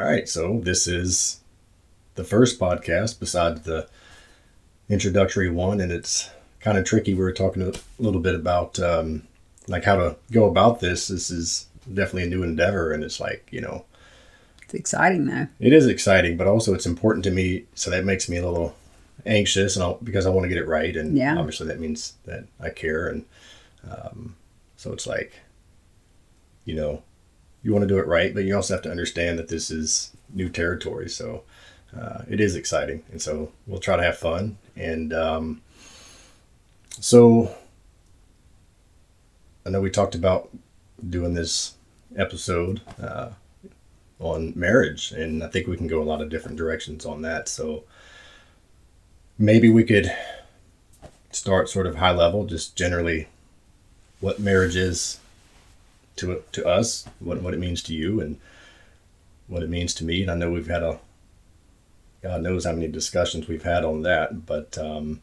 right, so this is the first podcast besides the introductory one, and it's kind of tricky. We were talking a little bit about like how to go about this. This is definitely a new endeavor, and it's like, It's exciting though. it is exciting, but also it's important to me, so that makes me a little anxious, and because I want to get it right, and obviously that means that I care, and so it's like, you want to do it right, but you also have to understand that this is new territory, so it is exciting, and so we'll try to have fun, and so I know we talked about doing this episode on marriage, and I think we can go a lot of different directions on that, so maybe we could start sort of high level, just generally what marriage is to us, what it means to you, and what it means to me. And I know we've had God knows how many discussions we've had on that, but and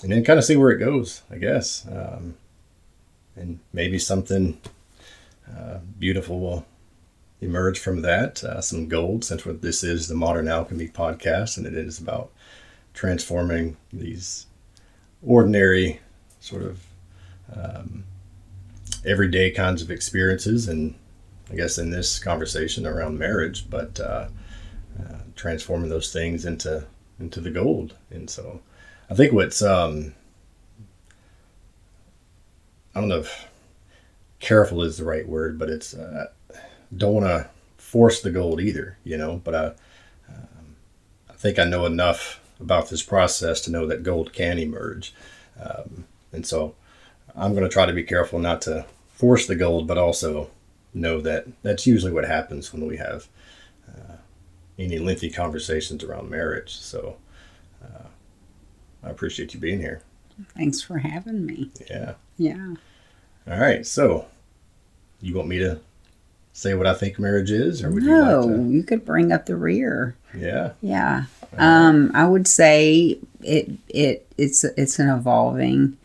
then kind of see where it goes, I guess, and maybe something beautiful will emerge from that, some gold, since this is the Modern Alchemy podcast, and it is about transforming these ordinary sort of everyday kinds of experiences, and I guess in this conversation around marriage, but transforming those things into the gold. And so I think what's I don't know if careful is the right word, but it's don't want to force the gold either, but I think I know enough about this process to know that gold can emerge, and so I'm going to try to be careful not to force the gold, but also know that that's usually what happens when we have any lengthy conversations around marriage. So I appreciate you being here. Thanks for having me. Yeah. All right. So you want me to say what I think marriage is, or would you like to? You could bring up the rear. Yeah. I would say it's an evolving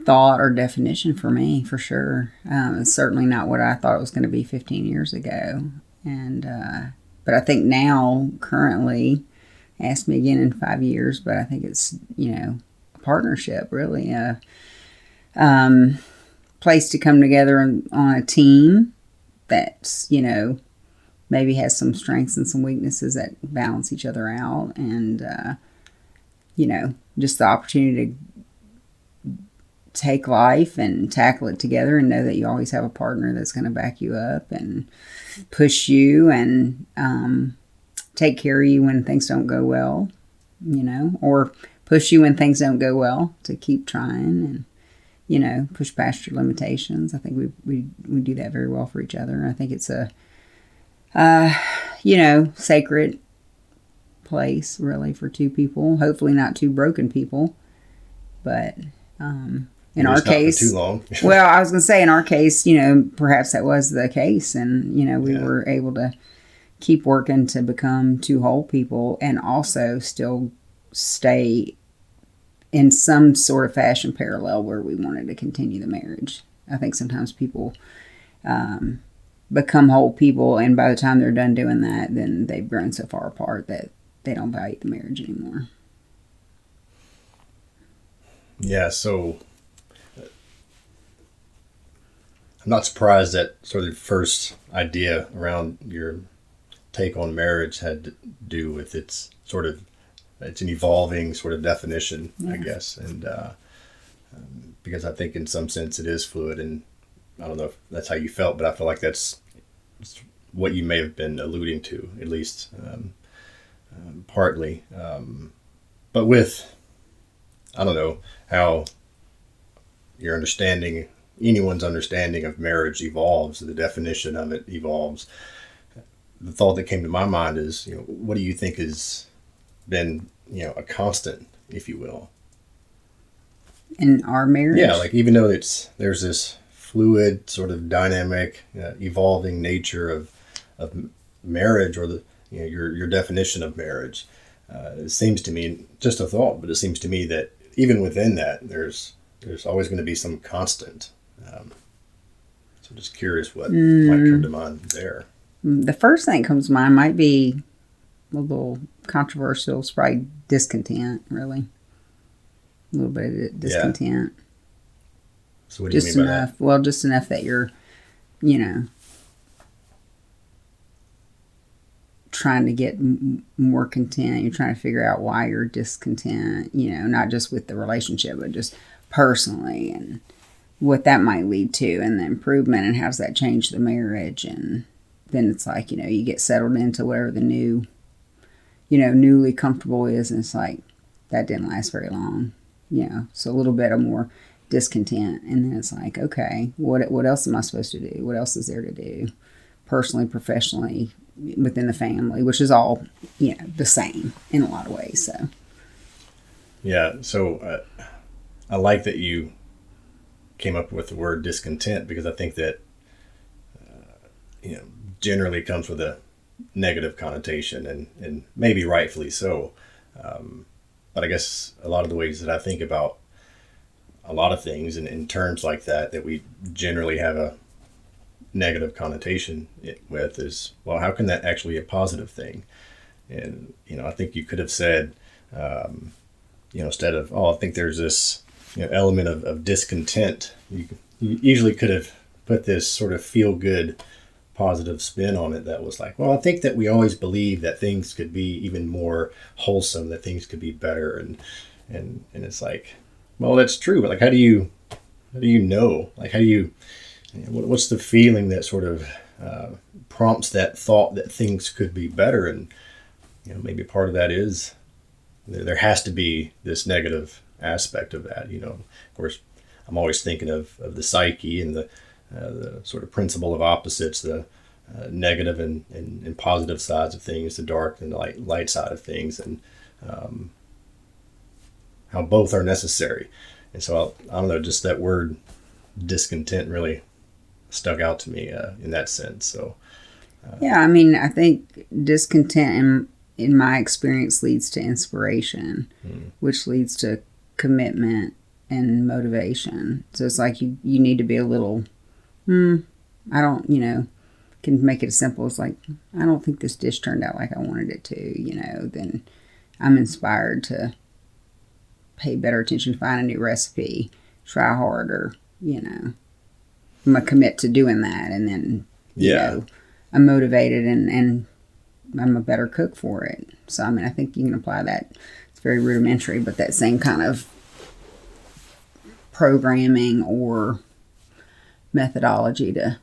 thought or definition for me, for sure. It's certainly not what I thought it was going to be 15 years ago. And but I think now, currently, ask me again in 5 years, but I think it's, a partnership, really. A place to come together on a team that's, maybe has some strengths and some weaknesses that balance each other out. And, just the opportunity to take life and tackle it together, and know that you always have a partner that's going to back you up and push you and take care of you when things don't go well, or push you when things don't go well, to keep trying and, push past your limitations. I think we do that very well for each other. I think it's a, sacred place, really, for two people. Hopefully not two broken people, but in our case, not for too long. Well, I was going to say, in our case, perhaps that was the case, and we were able to keep working to become two whole people, and also still stay in some sort of fashion parallel where we wanted to continue the marriage. I think sometimes people become whole people, and by the time they're done doing that, then they've grown so far apart that they don't value the marriage anymore. Yeah, so I'm not surprised that sort of the first idea around your take on marriage had to do with it's an evolving sort of definition, I guess. And because I think in some sense it is fluid, and I don't know if that's how you felt, but I feel like that's what you may have been alluding to, at least partly. But with, I don't know how anyone's understanding of marriage evolves, the definition of it evolves. The thought that came to my mind is, what do you think has been, a constant, if you will, in our marriage? Yeah, like even though there's this fluid, sort of dynamic, evolving nature of marriage, or your definition of marriage. It seems to me, just a thought, but it seems to me that even within that, there's always going to be some constant. So just curious what might come to mind there. The first thing that comes to mind might be a little controversial. It's probably discontent, really. A little bit of discontent. Yeah. So what do you Just mean by enough. that? Well, just enough that you're, you know, trying to get more content. You're trying to figure out why you're discontent, not just with the relationship, but just personally and what that might lead to and the improvement and how does that change the marriage. And then it's like, you get settled into whatever the new, newly comfortable is. And it's like, that didn't last very long, so a little bit of more discontent. And then it's like, okay, what else am I supposed to do? What else is there to do personally, professionally, within the family, which is all, the same in a lot of ways. So, yeah. So I like that you came up with the word discontent, because I think that, generally comes with a negative connotation, and maybe rightfully so. But I guess a lot of the ways that I think about a lot of things in terms like that we generally have a negative connotation with is, well, how can that actually be a positive thing? And, I think you could have said, instead of, oh, I think there's this element of discontent, you easily could have put this sort of feel good positive spin on it that was like, well, I think that we always believe that things could be even more wholesome, that things could be better. And it's like, well, that's true. But like, how do you know? Like, how do you, what's the feeling that sort of prompts that thought that things could be better? And, maybe part of that is there has to be this negative aspect of that. Of course, I'm always thinking of the psyche and the sort of principle of opposites, the negative and positive sides of things, the dark and the light side of things, and how both are necessary. And so I don't know, just that word discontent really stuck out to me in that sense. So yeah, I mean, I think discontent in my experience leads to inspiration, which leads to commitment and motivation. So it's like you need to be a little, I don't, can make it as simple as like, I don't think this dish turned out like I wanted it to, then I'm inspired to pay better attention, find a new recipe, try harder, I'm going to commit to doing that. And then, I'm motivated and I'm a better cook for it. So, I mean, I think you can apply that. It's very rudimentary, but that same kind of programming or methodology to,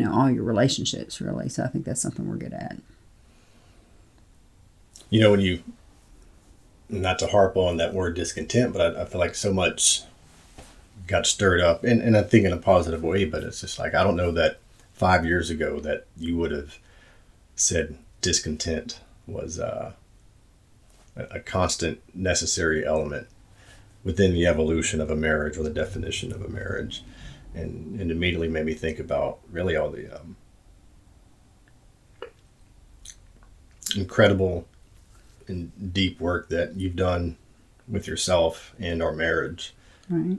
all your relationships, really. So I think that's something we're good at. When you, not to harp on that word discontent, but I feel like so much got stirred up, and I think in a positive way, but it's just like, I don't know that 5 years ago that you would have said discontent was a constant necessary element within the evolution of a marriage or the definition of a marriage. And immediately made me think about really all the incredible and deep work that you've done with yourself and our marriage. Right.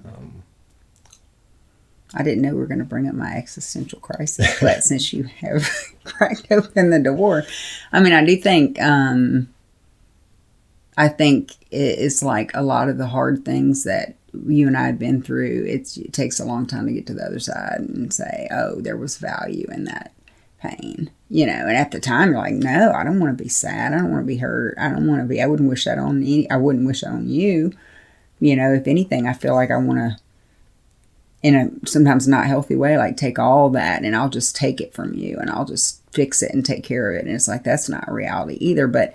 I didn't know we were going to bring up my existential crisis, but since you have cracked open the door, I mean, I do think, it's like a lot of the hard things that you and I have been through. It takes a long time to get to the other side and say, oh, there was value in that pain, and at the time you're like, no, I don't want to be sad. I don't want to be hurt. I wouldn't wish that on I wouldn't wish that on you. If anything, I feel like I want to, in a sometimes not healthy way, like take all that and I'll just take it from you and I'll just fix it and take care of it. And it's like, that's not reality either. But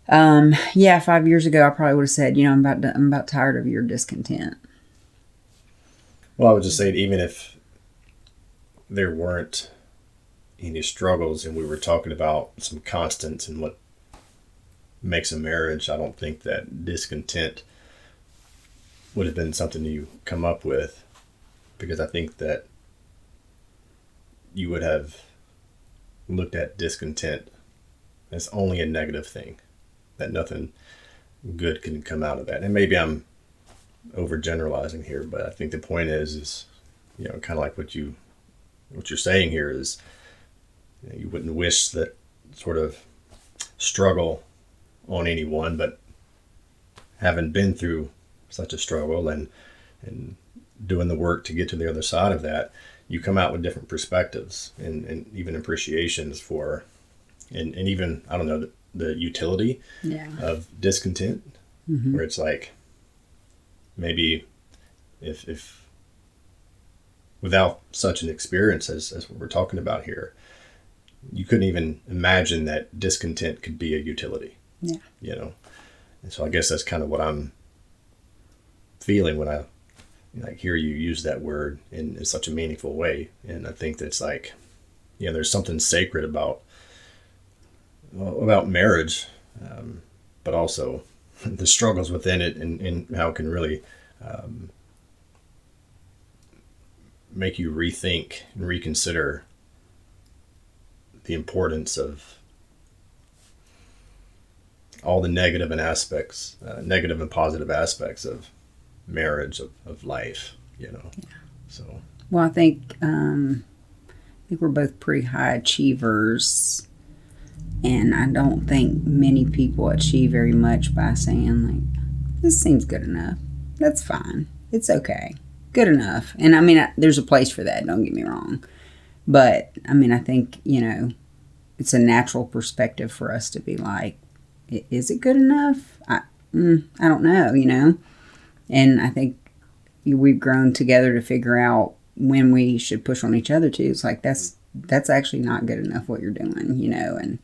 5 years ago, I probably would have said, I'm about tired of your discontent. Well, I would just say, even if there weren't any struggles and we were talking about some constants and what makes a marriage, I don't think that discontent would have been something you come up with, because I think that you would have looked at discontent as only a negative thing, that nothing good can come out of that. And maybe I'm overgeneralizing here, but I think the point is kind of like what you're saying here is, You wouldn't wish that sort of struggle on anyone, but having been through such a struggle and doing the work to get to the other side of that, you come out with different perspectives and even appreciations for, and even, I don't know, the utility of discontent, where it's like, maybe if without such an experience as what we're talking about here, you couldn't even imagine that discontent could be a utility. Yeah. You know? And so I guess that's kind of what I'm feeling when I hear you use that word in such a meaningful way. And I think that's like, there's something sacred about marriage, but also the struggles within it and how it can really make you rethink and reconsider the importance of all the negative and positive aspects of marriage, of life, So, well, I think we're both pretty high achievers, and I don't think many people achieve very much by saying, like, this seems good enough. That's fine. It's okay. Good enough. And I mean, there's a place for that, don't get me wrong. But I mean, I think, it's a natural perspective for us to be like, is it good enough? I don't know, And I think we've grown together to figure out when we should push on each other too. It's like, that's actually not good enough what you're doing, and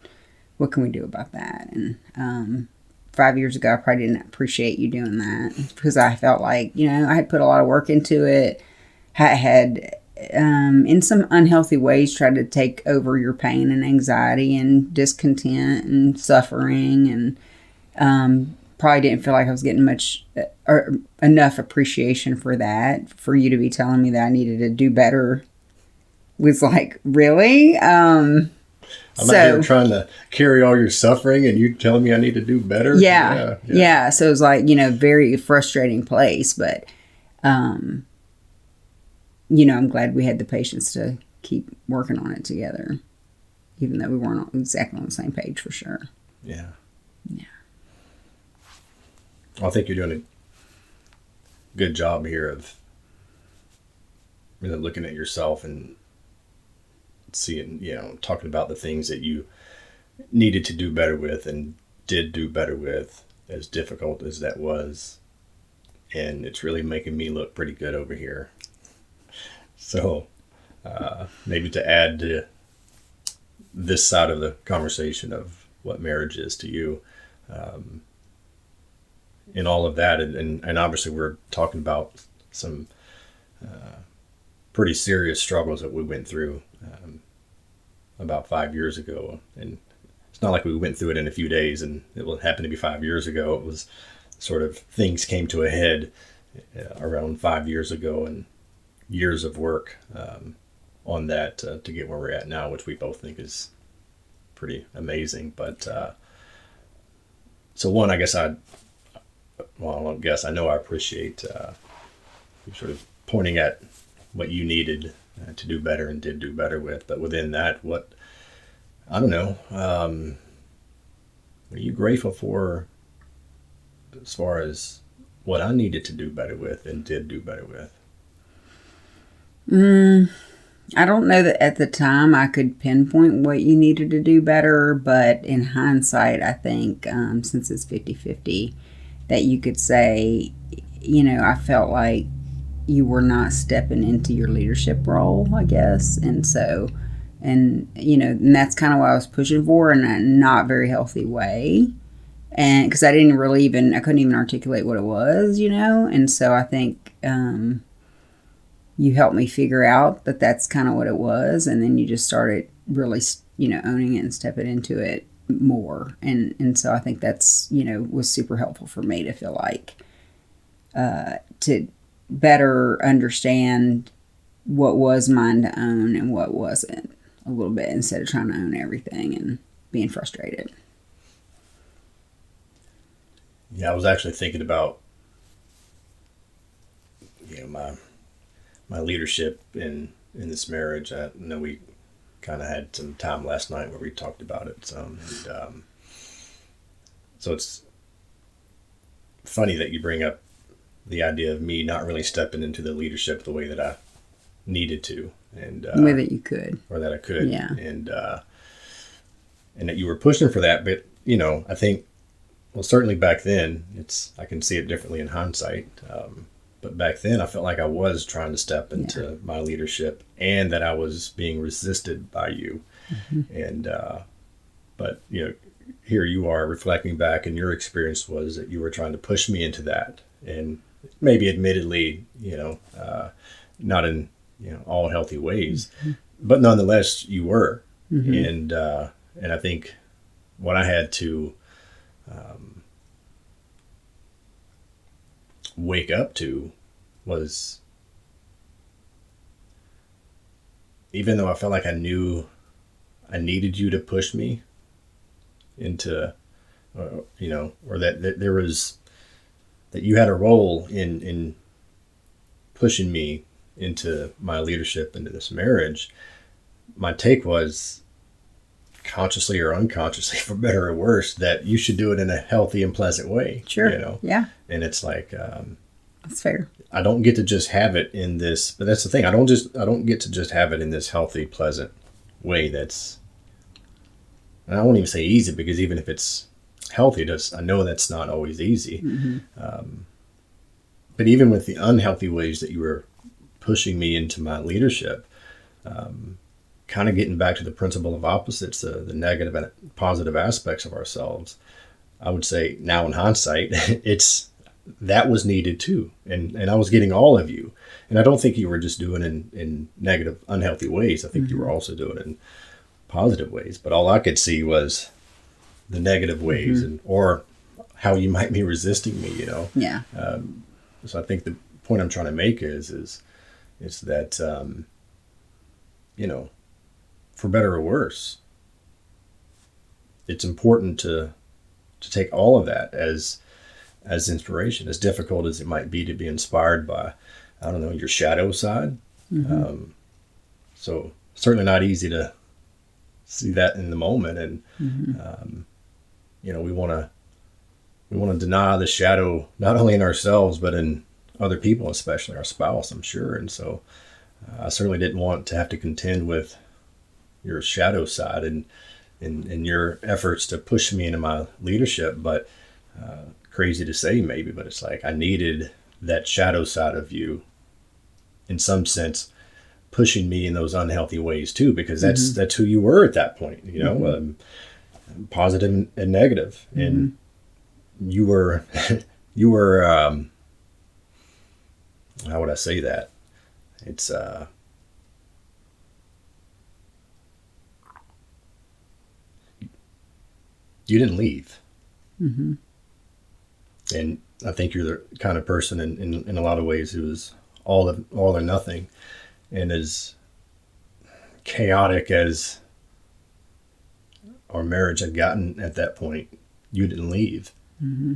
what can we do about that? And 5 years ago, I probably didn't appreciate you doing that because I felt like, I had put a lot of work into it. I had, in some unhealthy ways, tried to take over your pain and anxiety and discontent and suffering, and probably didn't feel like I was getting much or enough appreciation for that. For you to be telling me that I needed to do better was like, really? I'm out here trying to carry all your suffering, and you telling me I need to do better? Yeah. So it was like, very frustrating place, but, I'm glad we had the patience to keep working on it together, even though we weren't exactly on the same page for sure. Yeah. Yeah. Well, I think you're doing a good job here of really looking at yourself and seeing, talking about the things that you needed to do better with and did do better with, as difficult as that was. And it's really making me look pretty good over here. So maybe to add to this side of the conversation of what marriage is to you, in all of that, and obviously we're talking about some pretty serious struggles that we went through about 5 years ago, and it's not like we went through it in a few days and it happened to be 5 years ago. It was sort of, things came to a head around 5 years ago, and years of work on that to get where we're at now, which we both think is pretty amazing. But so one, I know I appreciate you sort of pointing at what you needed to do better and did do better with. But within that, what are you grateful for as far as what I needed to do better with and did do better with? I don't know that at the time I could pinpoint what you needed to do better, but in hindsight, I think since it's 50-50, that you could say, I felt like you were not stepping into your leadership role, I guess. And so, and that's kind of what I was pushing for in a not very healthy way. And because I couldn't even articulate what it was, And so I think you helped me figure out that that's kind of what it was. And then you just started really, owning it and stepping into it more. And so I think that's, was super helpful for me to feel like, to better understand what was mine to own and what wasn't a little bit, instead of trying to own everything and being frustrated. Yeah, I was actually thinking about my leadership in this marriage. I know we kind of had some time last night where we talked about it some. And, so it's funny that you bring up the idea of me not really stepping into the leadership the way that I needed to, and the way that you could, or that I could, yeah, and that you were pushing for that. But I think, well, certainly back then, I can see it differently in hindsight. But back then, I felt like I was trying to step into my leadership, and that I was being resisted by you. Mm-hmm. And but here you are reflecting back, and your experience was that you were trying to push me into that, and maybe admittedly, not in all healthy ways, mm-hmm. but nonetheless, you were. Mm-hmm. And I think what I had to wake up to was, even though I felt like I knew I needed you to push me into, or that there was, that you had a role in pushing me into my leadership into this marriage, my take was, consciously or unconsciously, for better or worse, that you should do it in a healthy and pleasant way. Sure. Yeah. And it's like, that's fair. I don't get to just have it in this, but that's the thing. I don't get to just have it in this healthy, pleasant way. And I won't even say easy, because even if it's healthy, I know that's not always easy. Mm-hmm. But even with the unhealthy ways that you were pushing me into my leadership, kind of getting back to the principle of opposites, the negative and positive aspects of ourselves, I would say now in hindsight, that was needed too. And I was getting all of you. And I don't think you were just doing it in negative, unhealthy ways. I think mm-hmm. you were also doing it in positive ways. But all I could see was the negative ways, mm-hmm. or how you might be resisting me, Yeah. So I think the point I'm trying to make is that, for better or worse, it's important to take all of that as inspiration, as difficult as it might be to be inspired by, I don't know, your shadow side. Mm-hmm. So certainly not easy to see that in the moment. And, mm-hmm. We want to deny the shadow, not only in ourselves, but in other people, especially our spouse, I'm sure. And so I certainly didn't want to have to contend with your shadow side and your efforts to push me into my leadership. But crazy to say maybe, but it's like I needed that shadow side of you, in some sense, pushing me in those unhealthy ways too, because that's who you were at that point, mm-hmm. Positive and negative. Mm-hmm. And you were how would I say that? It's you didn't leave. Mm-hmm. And I think you're the kind of person in a lot of ways who is all or nothing, and as chaotic as our marriage had gotten at that point, you didn't leave. Mm-hmm.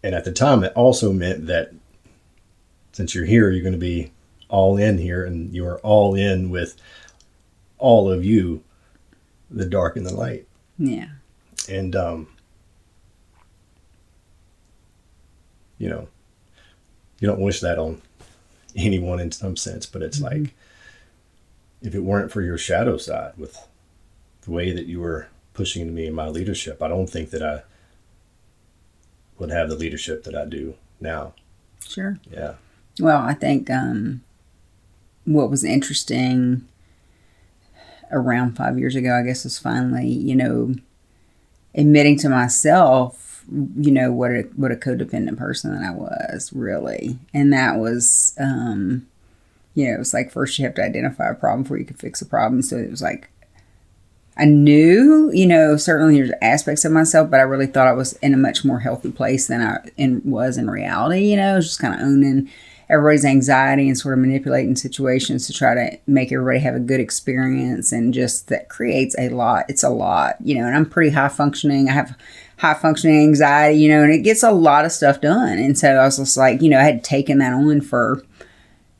And at the time, it also meant that since you're here, you're going to be all in here, and you are all in with all of you, the dark and the light. Yeah. And, you don't wish that on anyone in some sense, but it's mm-hmm. like, if it weren't for your shadow side with the way that you were pushing me in my leadership, I don't think that I would have the leadership that I do now. Sure. Yeah. Well, I think what was interesting around 5 years ago, I guess, was finally, admitting to myself, what a codependent person that I was, really. And that was, it was like, first you have to identify a problem before you can fix a problem. So it was like, I knew, certainly there's aspects of myself, but I really thought I was in a much more healthy place than I was in reality. I was just kind of owning everybody's anxiety and sort of manipulating situations to try to make everybody have a good experience. And just that creates a lot. It's a lot, and I'm pretty high functioning. I have high functioning anxiety, and it gets a lot of stuff done. And so I was just like, I had taken that on for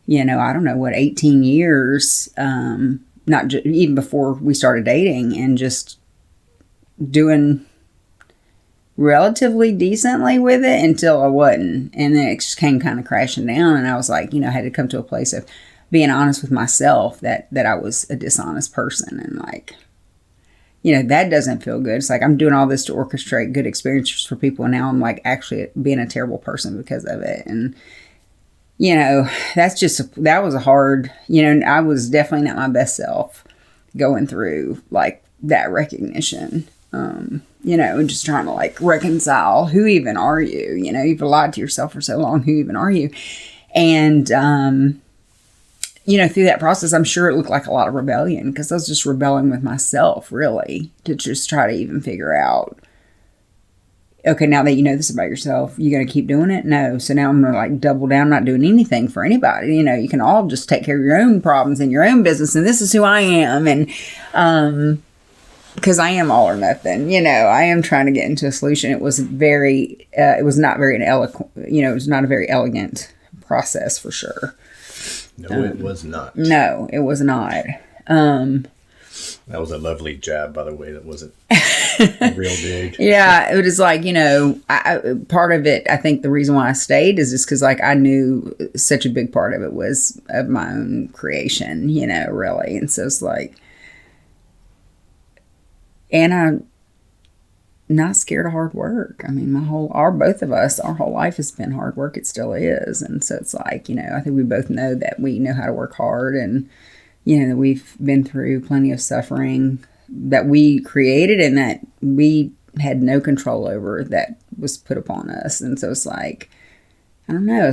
I don't know what, 18 years, even before we started dating, and just doing relatively decently with it until I wasn't. And then it just came kind of crashing down. And I was like, I had to come to a place of being honest with myself that I was a dishonest person. And like, that doesn't feel good. It's like I'm doing all this to orchestrate good experiences for people. And now I'm like actually being a terrible person because of it. And, that was a hard, I was definitely not my best self going through like that recognition. And just trying to like reconcile, who even are you? You've lied to yourself for so long. Who even are you? And, through that process, I'm sure it looked like a lot of rebellion because I was just rebelling with myself, really, to just try to even figure out, okay, now that you know this about yourself, you going to keep doing it? No. So now I'm going to like double down, not doing anything for anybody. You can all just take care of your own problems and your own business. And this is who I am. And, because I am all or nothing, I am trying to get into a solution. It was it was not very eloquent, it was not a very elegant process for sure. No, it was not. No, it was not. That was a lovely jab, by the way. That wasn't real big. Yeah, it was like, part of it, I think the reason why I stayed is just because like I knew such a big part of it was of my own creation, really. And so it's like, and I'm not scared of hard work. I mean, both of us, our whole life has been hard work. It still is. And so it's like, I think we both know that we know how to work hard, and, that we've been through plenty of suffering that we created and that we had no control over, that was put upon us. And so it's like, I don't know. I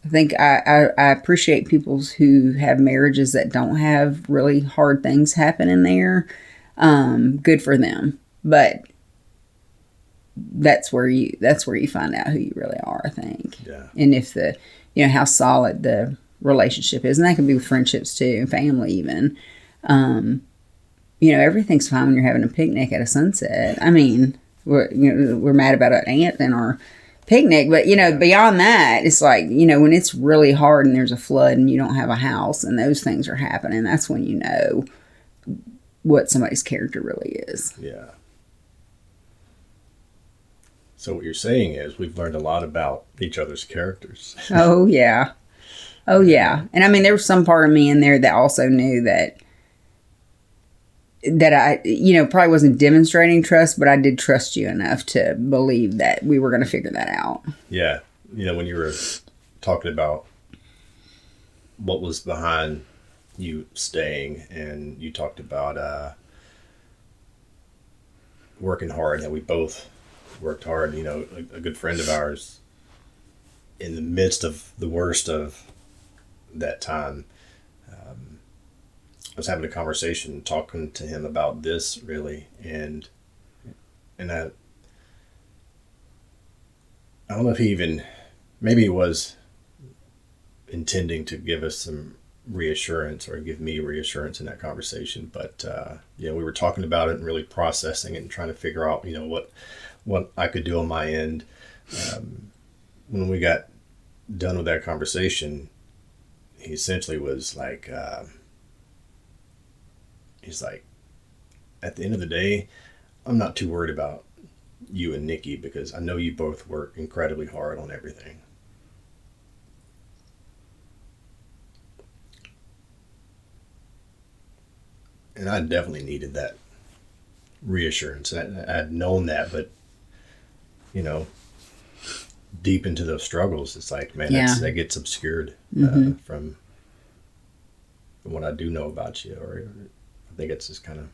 think I appreciate people who have marriages that don't have really hard things happen in there. Good for them, but that's where you find out who you really are, I think. Yeah. And if how solid the relationship is, and that can be with friendships too, and family even. Everything's fine when you're having a picnic at a sunset. I mean, we're mad about an ant and our picnic, but beyond that, it's like, when it's really hard and there's a flood and you don't have a house and those things are happening, that's when you know what somebody's character really is. Yeah. So what you're saying is we've learned a lot about each other's characters. Oh, yeah. Oh, yeah. And I mean, there was some part of me in there that also knew that I, probably wasn't demonstrating trust, but I did trust you enough to believe that we were going to figure that out. Yeah. When you were talking about what was behind you staying, and you talked about working hard, and we both worked hard. A good friend of ours, in the midst of the worst of that time, I was having a conversation, talking to him about this really, and I don't know if maybe he was intending to give us some reassurance, or give me reassurance in that conversation, but we were talking about it and really processing it and trying to figure out what I could do on my end. When we got done with that conversation, he essentially was like, he's like, at the end of the day, I'm not too worried about you and Nikki, because I know you both work incredibly hard on everything. And I definitely needed that reassurance. I'd known that, but, deep into those struggles, it's like, man, that gets obscured from what I do know about you. Or I think it's just kind of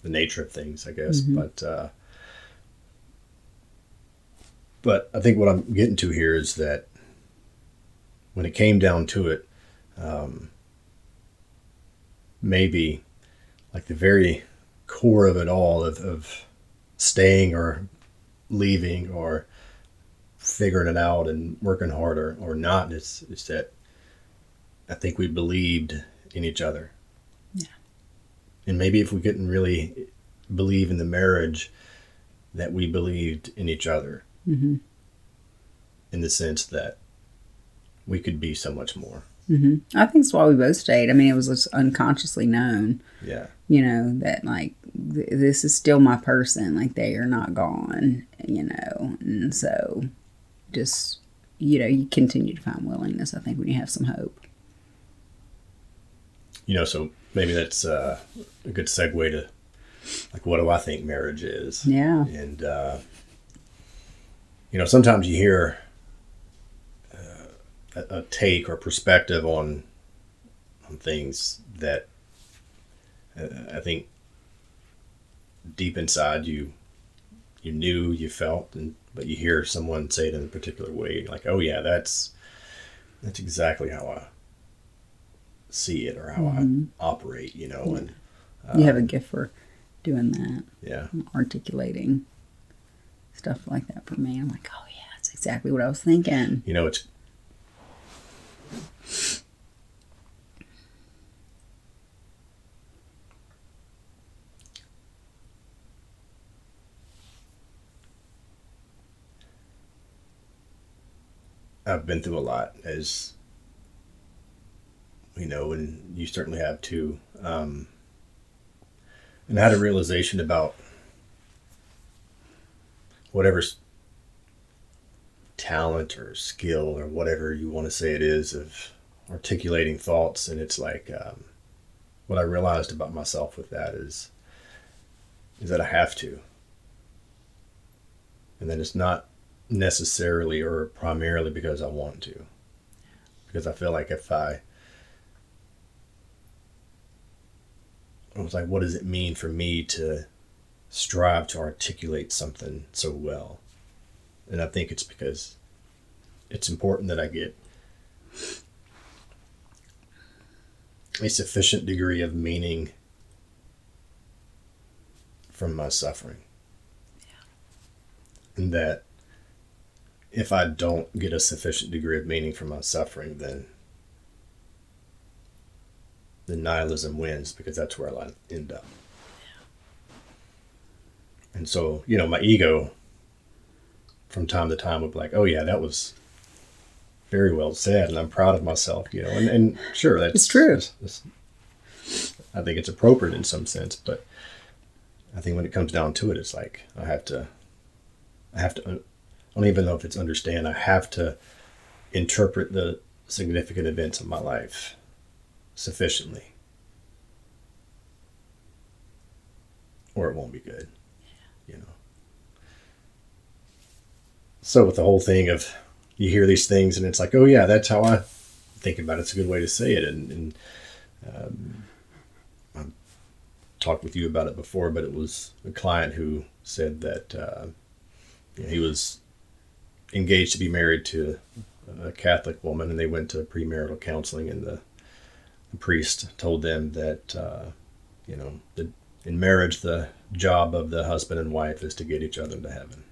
the nature of things, I guess. Mm-hmm. But I think what I'm getting to here is that when it came down to it, maybe like the very core of it all, of staying or leaving or figuring it out and working harder or not, is that I think we believed in each other. Yeah. And maybe if we couldn't really believe in the marriage, that we believed in each other. Mm-hmm. In the sense that we could be so much more. I think it's why we both stayed. I mean, it was just unconsciously known, Yeah. that like this is still my person. Like they are not gone, And so just, you continue to find willingness, I think, when you have some hope. So maybe that's a good segue to, like, what do I think marriage is? Yeah. And, sometimes you hear a take or perspective on things that I think deep inside you knew, you felt, but you hear someone say it in a particular way, like, oh yeah, that's exactly how I see it, or how I operate, and You have a gift for doing that. Yeah. Articulating stuff like that for me. I'm like, oh yeah, that's exactly what I was thinking. It's I've been through a lot, as and you certainly have too. And I had a realization about whatever talent or skill or whatever you want to say it is, of articulating thoughts. And it's like, what I realized about myself with that is that I have to. And then it's not necessarily or primarily because I want to. Because I feel like if I was like, what does it mean for me to strive to articulate something so well? And I think it's because it's important that I get a sufficient degree of meaning from my suffering. Yeah. And that if I don't get a sufficient degree of meaning from my suffering, then nihilism wins, because that's where I'll end up. Yeah. And so, my ego from time to time would be like, oh yeah, that was very well said, and I'm proud of myself, and sure, that's true. I think it's appropriate in some sense, but I think when it comes down to it, it's like I have to, I don't even know if it's understand, I have to interpret the significant events of my life sufficiently, or it won't be good. So with the whole thing of, you hear these things and it's like, oh yeah, that's how I think about it. It's a good way to say it. And I've talked with you about it before, but it was a client who said that he was engaged to be married to a Catholic woman, and they went to premarital counseling, and the priest told them that in marriage, the job of the husband and wife is to get each other into heaven.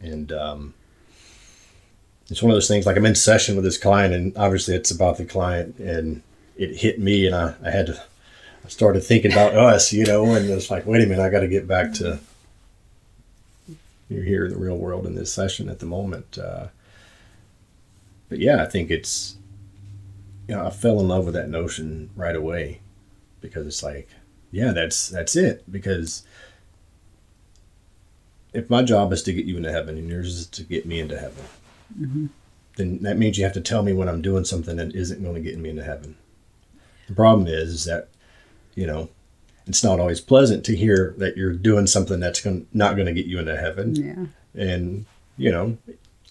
And it's one of those things, like, I'm in session with this client, and obviously it's about the client, and it hit me, and I started thinking about us, and it's like, wait a minute, I got to get back to, you're here in the real world in this session at the moment. But yeah, I think it's, I fell in love with that notion right away, because it's like, yeah, that's it. Because if my job is to get you into heaven and yours is to get me into heaven, then that means you have to tell me when I'm doing something that isn't going to get me into heaven. The problem is that, it's not always pleasant to hear that you're doing something that's not going to get you into heaven. Yeah. And,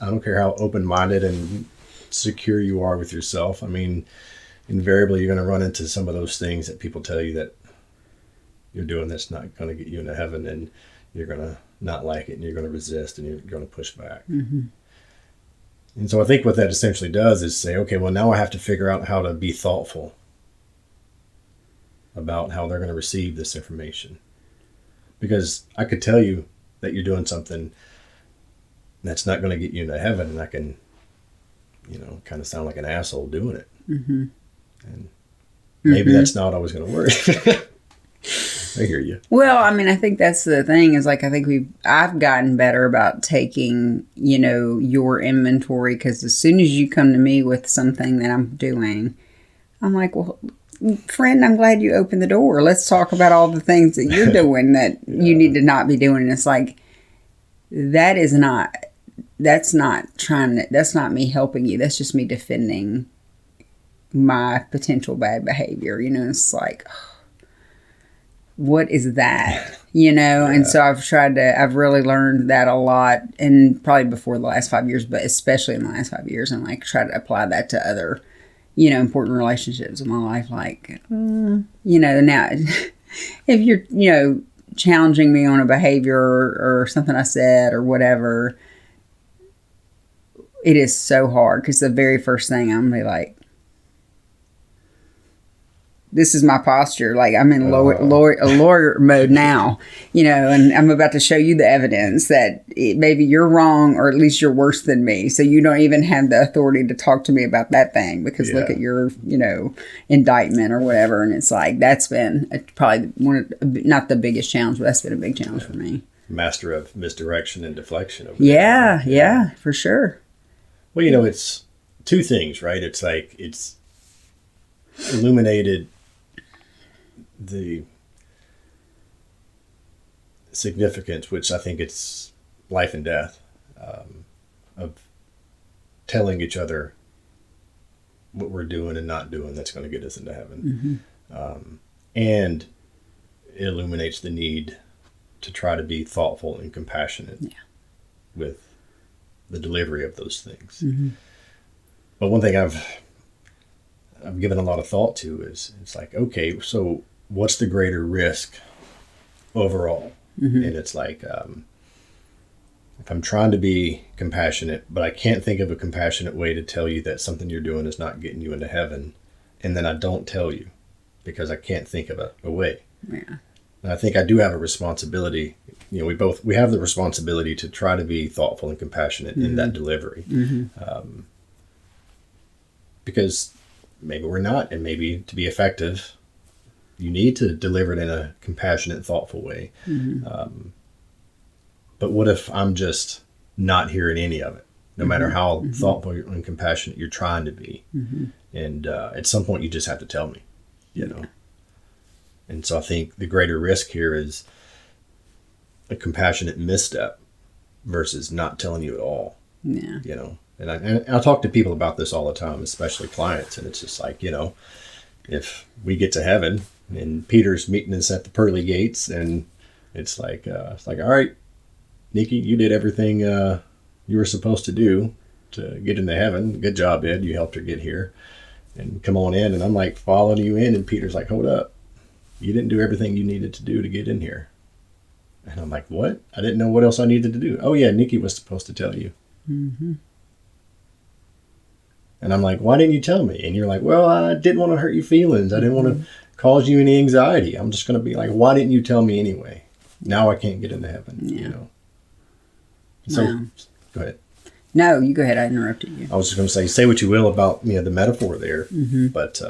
I don't care how open-minded and secure you are with yourself. I mean, invariably you're going to run into some of those things that people tell you that you're doing that's not going to get you into heaven, and you're going to not like it, and you're going to resist, and you're going to push back. And so I think what that essentially does is say, okay, well, now I have to figure out how to be thoughtful about how they're going to receive this information. Because I could tell you that you're doing something that's not going to get you into heaven, and I can, kind of sound like an asshole doing it. And maybe that's not always going to work. I hear you. Well, I mean, I think that's the thing is like, I think I've gotten better about taking, your inventory, because as soon as you come to me with something that I'm doing, I'm like, well, friend, I'm glad you opened the door. Let's talk about all the things that you're doing that you need to not be doing. And it's like, that's not me helping you. That's just me defending my potential bad behavior. It's like, what is that? And so I've really learned that a lot, and probably before the last 5 years, but especially in the last 5 years, and like try to apply that to other, important relationships in my life. Like, now if you're, challenging me on a behavior or something I said or whatever, it is so hard, because the very first thing I'm gonna be like, this is my posture. Like, I'm in lawyer mode now, and I'm about to show you the evidence that maybe you're wrong, or at least you're worse than me. So you don't even have the authority to talk to me about that thing, because look at your, indictment or whatever. And it's like, that's been probably not the biggest challenge, but that's been a big challenge for me. Master of misdirection and deflection. Yeah, for sure. Well, it's two things, right? It's like, it's illuminated the significance, which I think it's life and death, of telling each other what we're doing and not doing that's going to get us into heaven. And it illuminates the need to try to be thoughtful and compassionate with the delivery of those things. But one thing I've given a lot of thought to is, it's like, okay, so what's the greater risk overall? And it's like, if I'm trying to be compassionate, but I can't think of a compassionate way to tell you that something you're doing is not getting you into heaven, and then I don't tell you because I can't think of a way. And I think I do have a responsibility. We have the responsibility to try to be thoughtful and compassionate in that delivery. Because maybe we're not, and maybe to be effective, you need to deliver it in a compassionate, thoughtful way. But what if I'm just not hearing any of it, no matter how thoughtful and compassionate you're trying to be? And at some point, you just have to tell me, And so I think the greater risk here is a compassionate misstep versus not telling you at all. And I talk to people about this all the time, especially clients, and it's just like, if we get to heaven and Peter's meeting us at the pearly gates, and it's like, all right, Nikki, you did everything you were supposed to do to get into heaven. Good job, Ed. You helped her get here, and come on in. And I'm like following you in, and Peter's like, hold up, you didn't do everything you needed to do to get in here. And I'm like, what? I didn't know what else I needed to do. Oh yeah, Nikki was supposed to tell you. And I'm like, why didn't you tell me? And you're like, well, I didn't want to hurt your feelings. I didn't want to cause you any anxiety. I'm just going to be like, why didn't you tell me anyway? Now I can't get into heaven, So, go ahead. No, you go ahead. I interrupted you. I was just going to say what you will about the metaphor there, but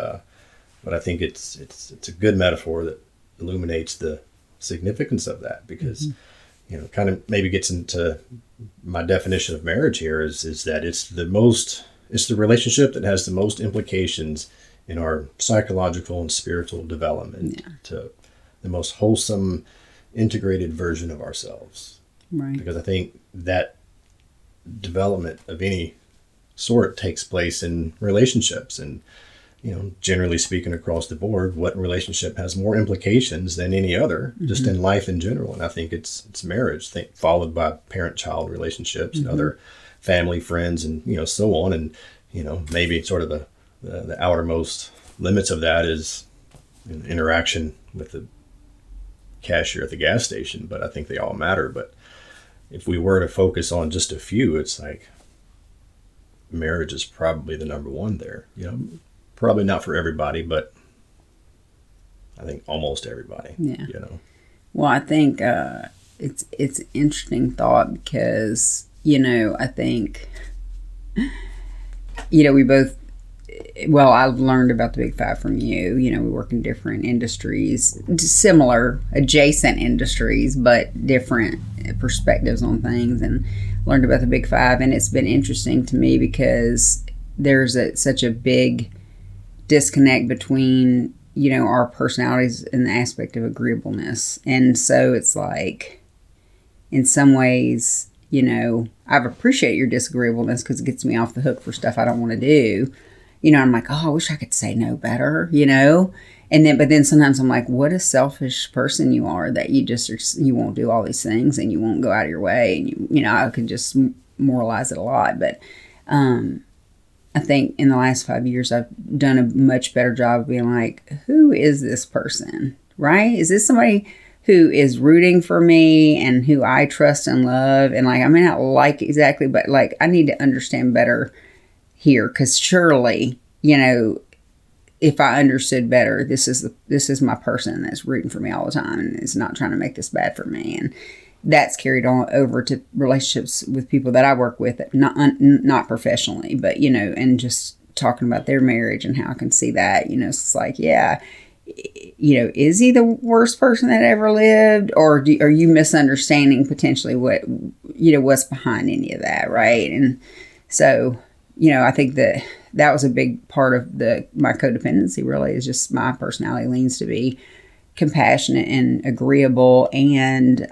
I think it's a good metaphor that illuminates the significance of that, because kind of maybe gets into my definition of marriage here is that it's the relationship that has the most implications in our psychological and spiritual development to the most wholesome, integrated version of ourselves. Right. Because I think that development of any sort takes place in relationships, and generally speaking across the board, what relationship has more implications than any other, just in life in general? And I think it's marriage, followed by parent-child relationships and other family, friends, and so on. And maybe sort of the outermost limits of that is an interaction with the cashier at the gas station. But I think they all matter. But if we were to focus on just a few, it's like marriage is probably the number one there. Probably not for everybody, but I think almost everybody. Well, I think it's an interesting thought, because I think we both, well, I learned about the Big Five from you. You know, we work in different industries, similar, adjacent industries, but different perspectives on things, and learned about the Big Five. And it's been interesting to me because there's such a big disconnect between, you know, our personalities and the aspect of agreeableness. And so it's like, in some ways, you know, I appreciate your disagreeableness because it gets me off the hook for stuff I don't want to do. You know, I'm like, oh, I wish I could say no better, you know? But then sometimes I'm like, what a selfish person you are that you won't do all these things and you won't go out of your way. And, you know, I could just moralize it a lot. But I think in the last 5 years, I've done a much better job of being like, who is this person, right? Is this somebody who is rooting for me and who I trust and love? And like, I may not like exactly, but like, I need to understand better here, because surely, you know, if I understood better, this is my person that's rooting for me all the time and is not trying to make this bad for me. And that's carried on over to relationships with people that I work with, not professionally, but, you know, and just talking about their marriage and how I can see that, you know, it's like, yeah, you know, is he the worst person that ever lived, or are you misunderstanding potentially what, you know, what's behind any of that, right? And so, you know, I think that was a big part of my codependency. Really, is just my personality leans to be compassionate and agreeable, and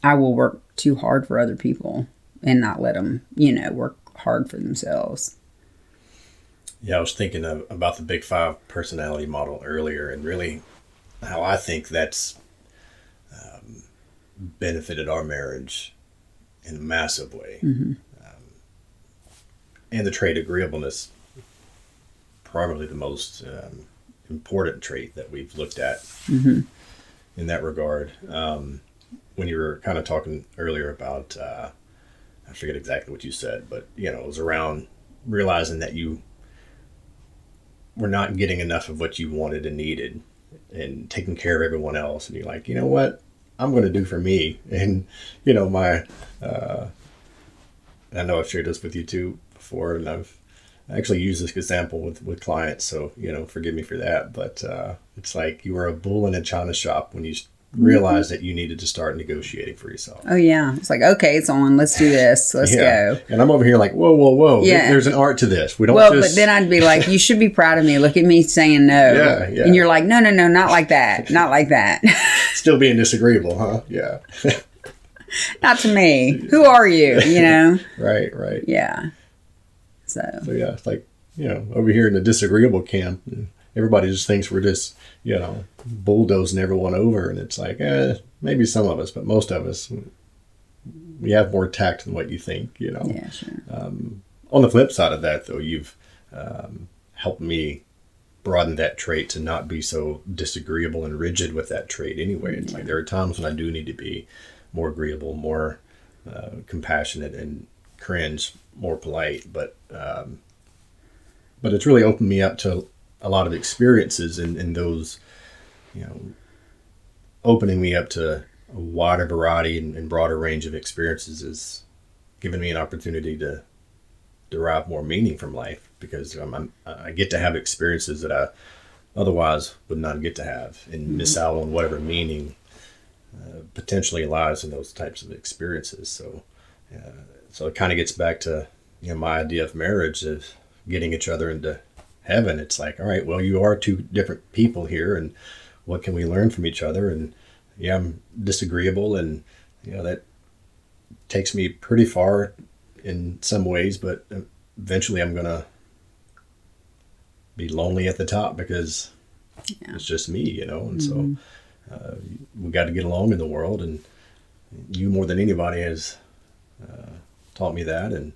I will work too hard for other people and not let them, you know, work hard for themselves. Yeah, I was thinking about the Big Five personality model earlier, and really how I think that's benefited our marriage in a massive way. Mm-hmm. And the trait agreeableness, probably the most important trait that we've looked at Mm-hmm. in that regard. When you were kind of talking earlier about, I forget exactly what you said, but, you know, it was around realizing that you were not getting enough of what you wanted and needed and taking care of everyone else. And you're like, you know what, I'm going to do for me. And, you know, I know I've shared this with you too before, and I've actually used this example with clients, so, you know, forgive me for that. But it's like you were a bull in a china shop when you realized that you needed to start negotiating for yourself. Oh, yeah. It's like, okay, it's on. Let's do this. Let's go. And I'm over here like, whoa. Yeah. There's an art to this. We don't but then I'd be like, you should be proud of me. Look at me saying no. Yeah. And you're like, no, not like that. Not like that. Still being disagreeable, huh? Yeah. Not to me. Who are you? You know? Right. Yeah. So yeah, it's like, you know, over here in the disagreeable camp, everybody just thinks we're just, you know, bulldozing everyone over. And it's like, maybe some of us, but most of us, we have more tact than what you think, you know. Yeah, sure. On the flip side of that, though, you've helped me broaden that trait to not be so disagreeable and rigid with that trait anyway. It's like there are times when I do need to be more agreeable, more compassionate, and cringe, more polite. But it's really opened me up to a lot of experiences, and those, you know, opening me up to a wider variety and broader range of experiences is giving me an opportunity to derive more meaning from life, because I get to have experiences that I otherwise would not get to have, and miss out on whatever meaning potentially lies in those types of experiences. So it kind of gets back to, you know, my idea of marriage, of getting each other into heaven. It's like, all right, well, you are two different people here, and what can we learn from each other? And yeah, I'm disagreeable, and, you know, that takes me pretty far in some ways, but eventually I'm gonna be lonely at the top because it's just me, you know. And so we got to get along in the world, and you more than anybody has taught me that, and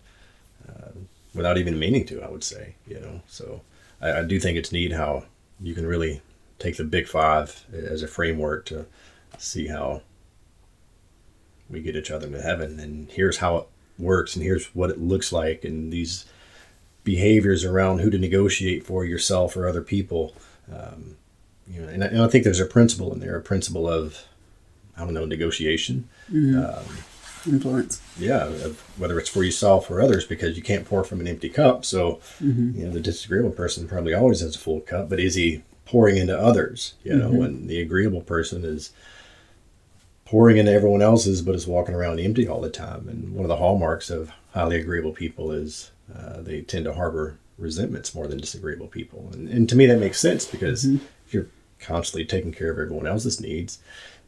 without even meaning to, I would say, you know. So I do think it's neat how you can really take the Big Five as a framework to see how we get each other into heaven, and here's how it works, and here's what it looks like, and these behaviors around who to negotiate for, yourself or other people. You know, and I think there's a principle in there, a principle of, I don't know, negotiation. influence. Yeah, whether it's for yourself or others, because you can't pour from an empty cup. So, the disagreeable person probably always has a full cup, but is he pouring into others? And the agreeable person is pouring into everyone else's, but is walking around empty all the time. And one of the hallmarks of highly agreeable people is they tend to harbor resentments more than disagreeable people. And to me, that makes sense, because if you're constantly taking care of everyone else's needs,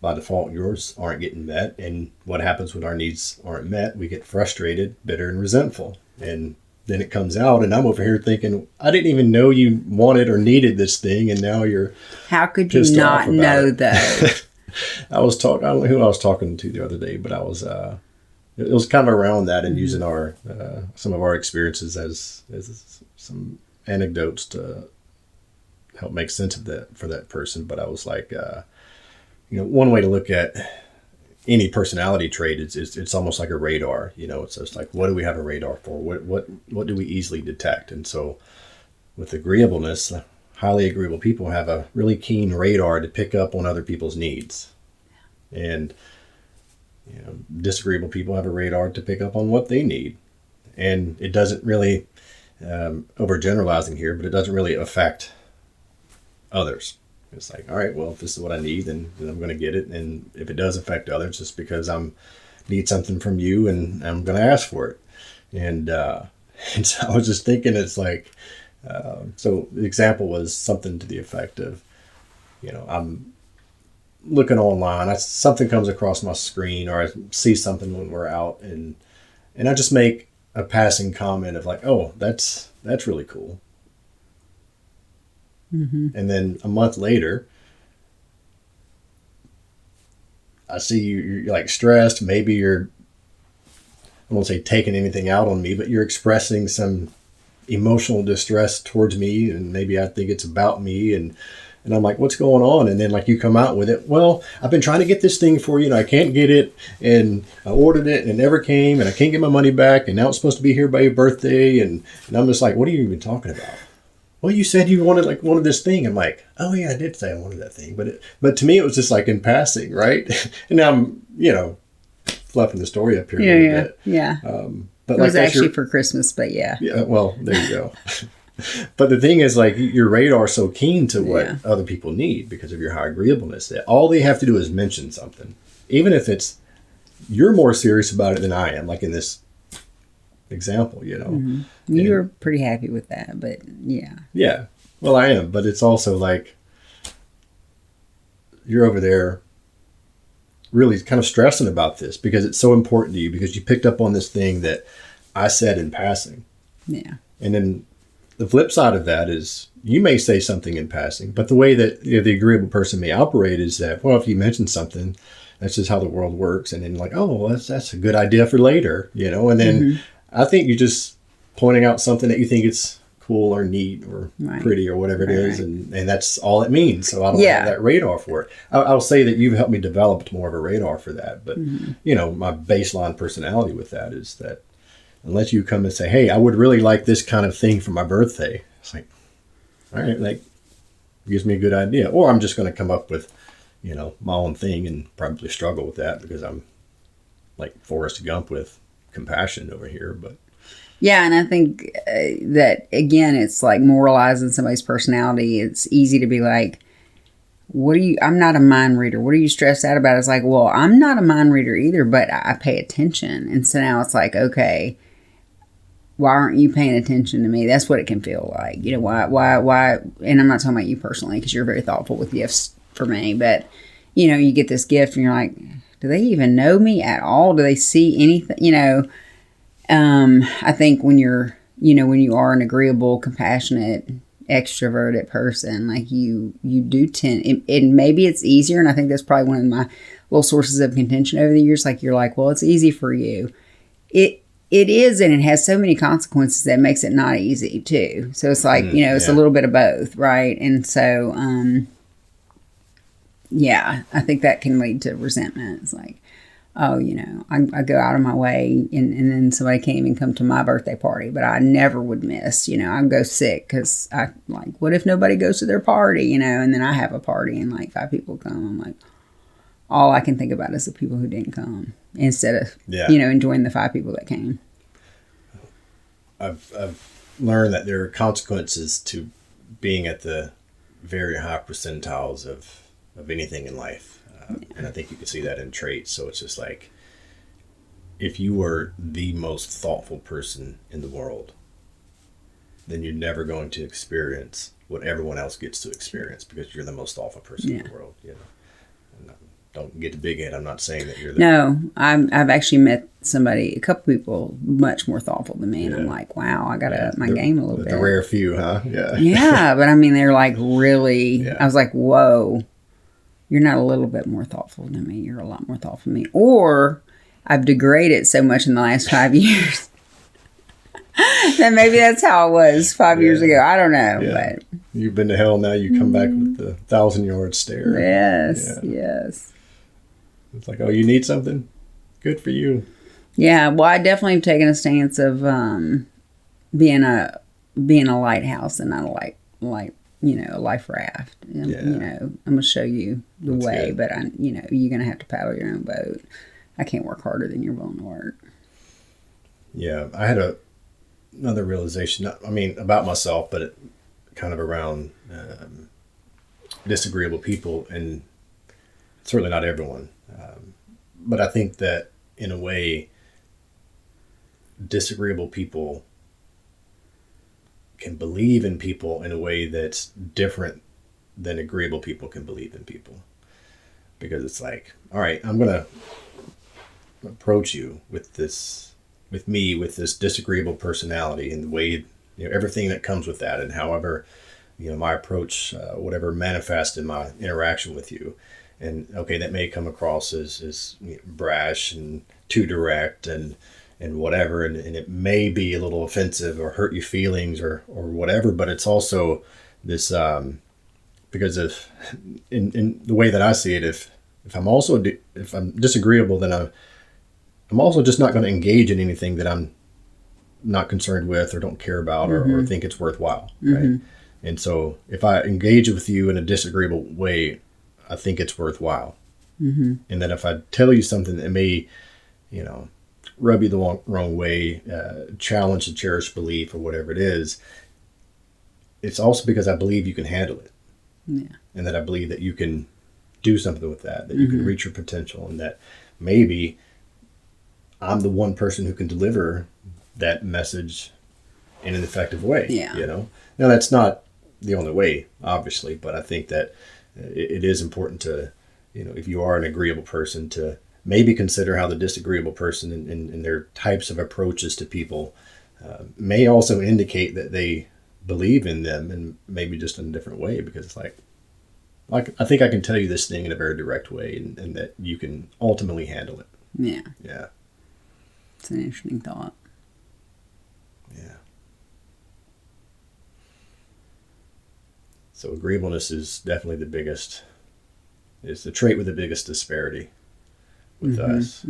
by default, yours aren't getting met. And what happens when our needs aren't met? We get frustrated, bitter, and resentful. And then it comes out, and I'm over here thinking, I didn't even know you wanted or needed this thing, and now you're How could you not know that? I don't know who I was talking to the other day, but it was kind of around that, and using our some of our experiences as some anecdotes to help make sense of that for that person. But I was like, one way to look at any personality trait is it's almost like a radar. It's just like, what do we have a radar for? What do we easily detect? And so with agreeableness, highly agreeable people have a really keen radar to pick up on other people's needs. And disagreeable people have a radar to pick up on what they need. And it doesn't really, overgeneralizing here, but it doesn't really affect others. It's like, all right, well, if this is what I need, then I'm going to get it. And if it does affect others, it's because need something from you, and I'm going to ask for it. And so I was just thinking, it's like, so the example was something to the effect of, I'm looking online, something comes across my screen, or I see something when we're out, and I just make a passing comment of like, oh, that's really cool. And then a month later, I see you're like stressed. Maybe I won't say taking anything out on me, but you're expressing some emotional distress towards me, and maybe I think it's about me, and I'm like, what's going on? And then like you come out with it, well, I've been trying to get this thing for you, and I can't get it, and I ordered it and it never came, and I can't get my money back, and now it's supposed to be here by your birthday, and I'm just like, what are you even talking about? Well, you said you wanted this thing. I'm like, oh yeah, I did say I wanted that thing, but to me it was just like in passing, right? And now I'm fluffing the story up here a little bit. Yeah. But it was actually for Christmas, but yeah. Yeah, well, there you go. But the thing is, like, your radar is so keen to what other people need because of your high agreeableness that all they have to do is mention something, even if you're more serious about it than I am, like in this example, You were pretty happy with that, but yeah. Yeah. Well, I am, but it's also like you're over there really kind of stressing about this because it's so important to you, because you picked up on this thing that I said in passing. Yeah. And then the flip side of that is you may say something in passing, but the way that the agreeable person may operate is that, well, if you mention something, that's just how the world works. And then like, oh, well, that's a good idea for later, and then I think you're just pointing out something that you think it's cool or neat or pretty or whatever it is. And that's all it means. So I don't have that radar for it. I'll say that you've helped me develop more of a radar for that. But, my baseline personality with that is that unless you come and say, hey, I would really like this kind of thing for my birthday. It's like, all right, like, gives me a good idea. Or I'm just going to come up with, my own thing and probably struggle with that because I'm like Forrest Gump with compassion over here. But yeah, and I think that, again, it's like moralizing somebody's personality. It's easy to be like, I'm not a mind reader. What are you stressed out about? It's like, well, I'm not a mind reader either, but I pay attention. And so now it's like, okay, why aren't you paying attention to me? That's what it can feel like. Why? And I'm not talking about you personally, because you're very thoughtful with gifts for me. But, you get this gift and you're like, do they even know me at all? Do they see anything? I think when you're, when you are an agreeable, compassionate, extroverted person, like you do tend, and maybe it's easier. And I think that's probably one of my little sources of contention over the years. Like, you're like, well, it's easy for you. It is, and it has so many consequences that makes it not easy too. So it's like, it's a little bit of both, right? And so, I think that can lead to resentment. It's like, oh, I go out of my way, and then somebody can't even come to my birthday party, but I never would miss, I'd go sick because I what if nobody goes to their party, and then I have a party and like 5 people come. I'm like, all I can think about is the people who didn't come instead of, Yeah. enjoying the 5 people that came. I've learned that there are consequences to being at the very high percentiles of anything in life. And I think you can see that in traits. So it's just like, if you were the most thoughtful person in the world, then you're never going to experience what everyone else gets to experience because you're the most thoughtful person in the world. And don't get the big head. I'm not saying that you're the... No, I've actually met a couple people much more thoughtful than me, and I'm like, wow, I got to up my game a little bit. The rare few, huh? Yeah. Yeah, but I mean, they're like really, I was like, whoa, you're not a little bit more thoughtful than me. You're a lot more thoughtful than me. Or I've degraded so much in the last 5 years that maybe that's how it was 5 years ago. I don't know. Yeah. But you've been to hell, now you come back with the 1,000-yard stare. Yes. It's like, oh, you need something? Good for you. Yeah, well, I definitely have taken a stance of being a lighthouse and not a life raft. I'm gonna show you the way, good. But you're gonna have to paddle your own boat. I can't work harder than you're willing to work. Yeah, I had another realization. I mean, about myself, but kind of around disagreeable people, and certainly not everyone. But I think that in a way, disagreeable people can believe in people in a way that's different than agreeable people can believe in people. Because it's like, all right, I'm going to approach you with this disagreeable personality and the way, everything that comes with that, and however, my approach, whatever manifests in my interaction with you. And okay, that may come across as brash and too direct and whatever, and it may be a little offensive or hurt your feelings or whatever, but it's also this because in the way that I see it, if I'm disagreeable, then I'm also just not going to engage in anything that I'm not concerned with or don't care about or think it's worthwhile, right? And so if I engage with you in a disagreeable way, I think it's worthwhile. And that if I tell you something that may, rub you the wrong way, challenge a cherished belief or whatever it is, it's also because I believe you can handle it. Yeah. And that I believe that you can do something with that you can reach your potential, and that maybe I'm the one person who can deliver that message in an effective way. Yeah. Now that's not the only way, obviously, but I think that it is important to, if you are an agreeable person, to maybe consider how the disagreeable person and their types of approaches to people may also indicate that they believe in them, and maybe just in a different way, because it's like I think I can tell you this thing in a very direct way, and that you can ultimately handle it. Yeah. Yeah. It's an interesting thought. Yeah. So agreeableness is definitely it's the trait with the biggest disparity with us.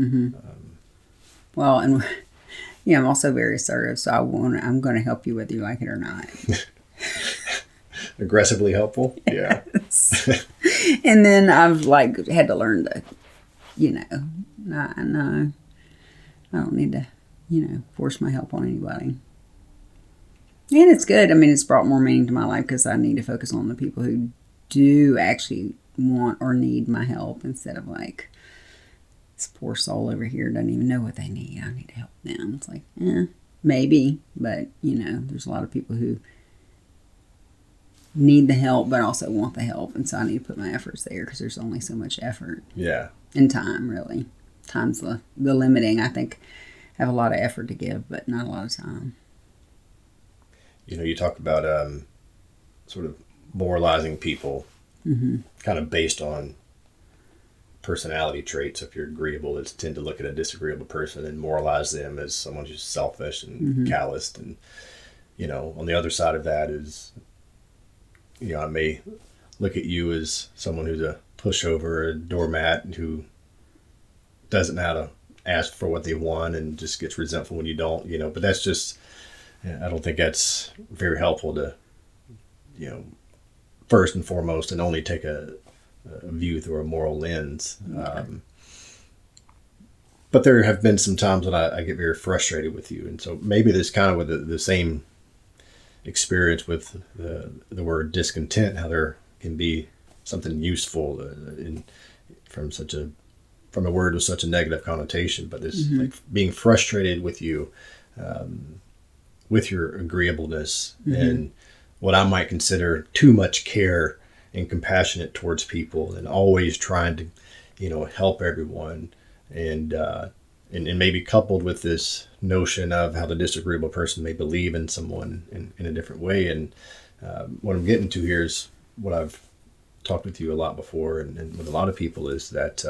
Well, and I'm also very assertive, so I'm going to help you whether you like it or not. Aggressively helpful? Yeah. And then I've had to learn to, no, I don't need to, force my help on anybody. And it's good. I mean, it's brought more meaning to my life because I need to focus on the people who do actually want or need my help, instead of this poor soul over here doesn't even know what they need. I need to help them. It's like, maybe. But, there's a lot of people who need the help but also want the help. And so I need to put my efforts there, because there's only so much effort. Yeah. And time, really. Time's the limiting. I think I have a lot of effort to give, but not a lot of time. You talk about sort of moralizing people, kind of based on personality traits. If you're agreeable, it's tend to look at a disagreeable person and moralize them as someone who's selfish and calloused. And, on the other side of that is, I may look at you as someone who's a pushover, a doormat, and who doesn't know how to ask for what they want and just gets resentful when you don't, but that's just, I don't think that's very helpful to, first and foremost, and only take a view through a moral lens. But there have been some times when I get very frustrated with you. And so maybe this kind of with the same experience with the word discontent, how there can be something useful from a word with such a negative connotation, but this like being frustrated with you, with your agreeableness and what I might consider too much care and compassionate towards people, and always trying to, help everyone, and maybe coupled with this notion of how the disagreeable person may believe in someone in a different way. And what I'm getting to here is what I've talked with you a lot before, and with a lot of people, is that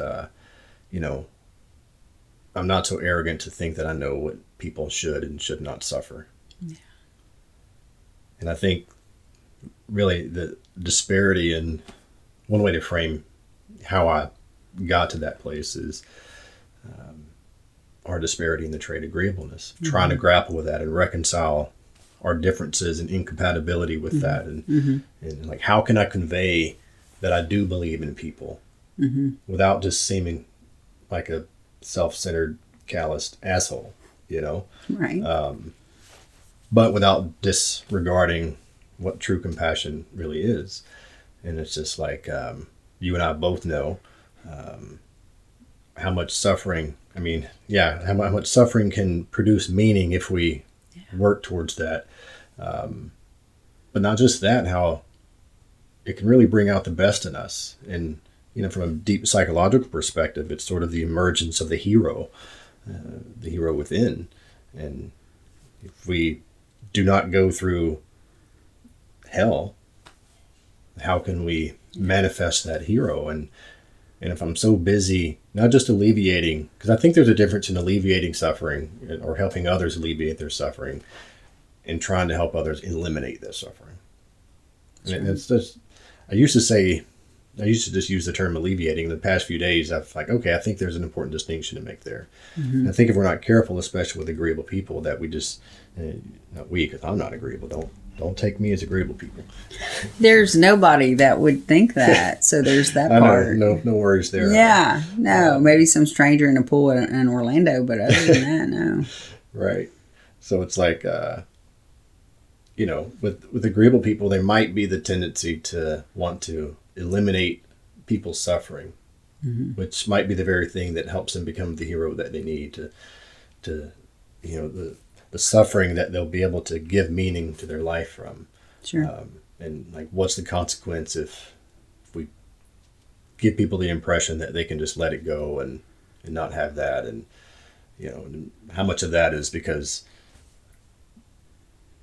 I'm not so arrogant to think that I know what people should and should not suffer. Yeah. And I think really the disparity, and one way to frame how I got to that place is our disparity in the trait agreeableness, trying to grapple with that and reconcile our differences and incompatibility with that. And like, how can I convey that I do believe in people without just seeming like a self-centered, calloused asshole, Right. But without disregarding what true compassion really is. And it's just like, you and I both know how much suffering, how much suffering can produce meaning if we work towards that. But not just that, how it can really bring out the best in us. And, from a deep psychological perspective, it's sort of the emergence of the hero within. And if we do not go through hell, how can we manifest that hero? And if I'm so busy, not just alleviating, because I think there's a difference in alleviating suffering or helping others alleviate their suffering, and trying to help others eliminate their suffering. And it's just, I used to just use the term alleviating. In the past few days, I've I think there's an important distinction to make there. And I think if we're not careful, especially with agreeable people, that we just, not we, because I'm not agreeable, don't take me as agreeable people. There's nobody that would think that. So there's that part. No worries there. Yeah. No, maybe some stranger in a pool in Orlando, but other than that, no. Right. So it's like, with agreeable people, there might be the tendency to want to eliminate people's suffering, which might be the very thing that helps them become the hero that they need to the suffering that they'll be able to give meaning to their life from. Sure. And like, what's the consequence if we give people the impression that they can just let it go and not have that? And, and how much of that is because,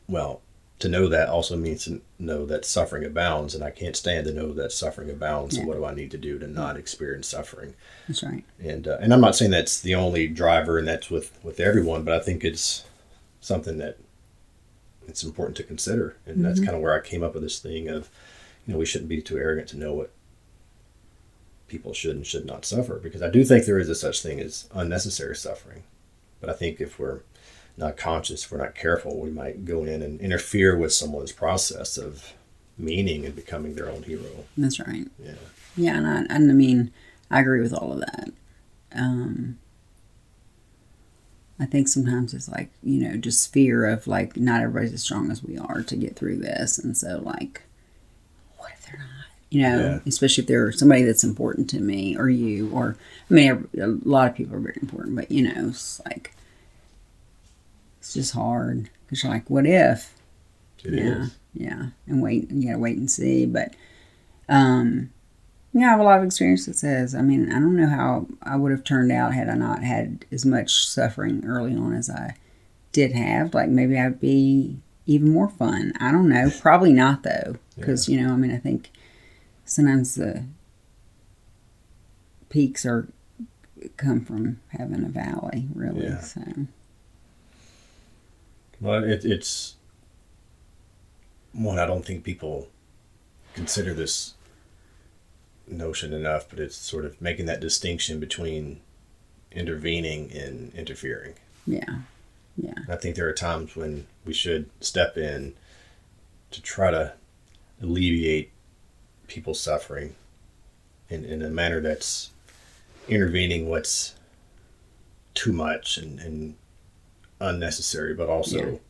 well, to know that also means to know that suffering abounds, and I can't stand to know that suffering abounds. Yeah. And what do I need to do to not experience suffering? That's right. And I'm not saying that's the only driver, and that's with everyone, but I think it's something that it's important to consider. And that's kind of where I came up with this thing of, we shouldn't be too arrogant to know what people should and should not suffer, because I do think there is a such thing as unnecessary suffering. But I think if we're not conscious, if we're not careful, we might go in and interfere with someone's process of meaning and becoming their own hero. That's right. Yeah. Yeah, and I agree with all of that. I think sometimes it's like, just fear of like, not everybody's as strong as we are to get through this. And so like, what if they're not, especially if they're somebody that's important to me or you, or, a lot of people are very important, but it's like, it's just hard because you're like, what if? It is. Yeah. And you gotta wait and see. But, I have a lot of experience that says, I don't know how I would have turned out had I not had as much suffering early on as I did have. Like, maybe I'd be even more fun. I don't know. Probably not, though. Because, I think sometimes the peaks come from having a valley, really. Yeah. So. Well, it's one, I don't think people consider this notion enough, but it's sort of making that distinction between intervening and interfering. Yeah. I think there are times when we should step in to try to alleviate people's suffering, in a manner that's intervening what's too much and unnecessary, but also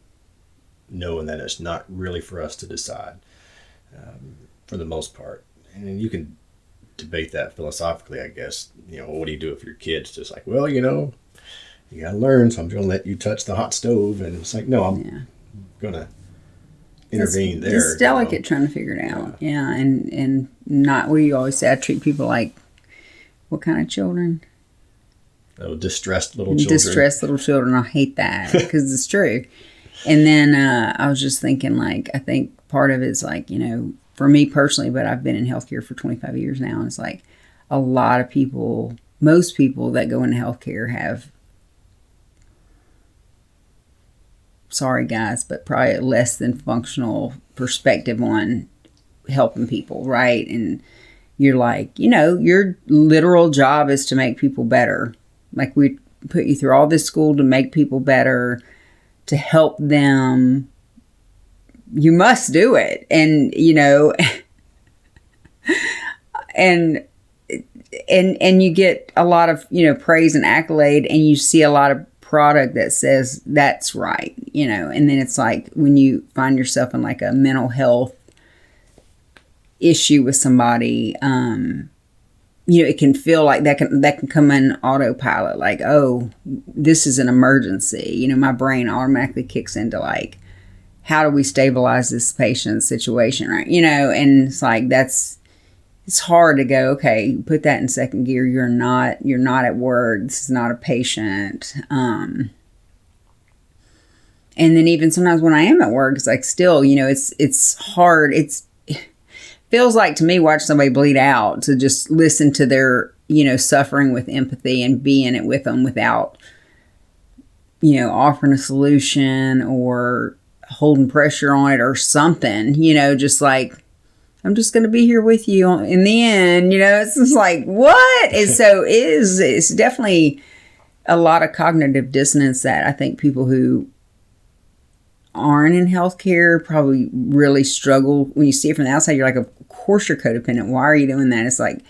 knowing that it's not really for us to decide for the most part. And you can debate that philosophically, I guess. What do you do if your kid's just like, well, you got to learn, so I'm going to let you touch the hot stove. And it's like, no, I'm going to intervene there. It's delicate trying to figure it out. Yeah, and not, we always say, I treat people like, what kind of children? Oh, distressed little children. Distressed little children. I hate that because it's true. And then I was just thinking, like, I think part of it's like, for me personally, but I've been in healthcare for 25 years now. And it's like a lot of people, most people that go into healthcare have, sorry guys, but probably a less than functional perspective on helping people, right? And you're like, your literal job is to make people better. Like, we put you through all this school to make people better, to help them. You must do it. And, and you get a lot of, praise and accolade, and you see a lot of product that says that's right, and then it's like when you find yourself in like a mental health issue with somebody, it can feel like that can come in autopilot, like, oh, this is an emergency. My brain automatically kicks into like, how do we stabilize this patient's situation, right? And it's like, it's hard to go, okay, put that in second gear. You're not at work. This is not a patient. And then even sometimes when I am at work, it's like still, it's hard. It feels like to me, watch somebody bleed out, to just listen to their, suffering with empathy and be in it with them without, offering a solution or holding pressure on it or something, just like, I'm just going to be here with you in the end. It's just like, what? And so it's definitely a lot of cognitive dissonance that I think people who aren't in healthcare probably really struggle. When you see it from the outside, you're like, of course you're codependent. Why are you doing that? It's like,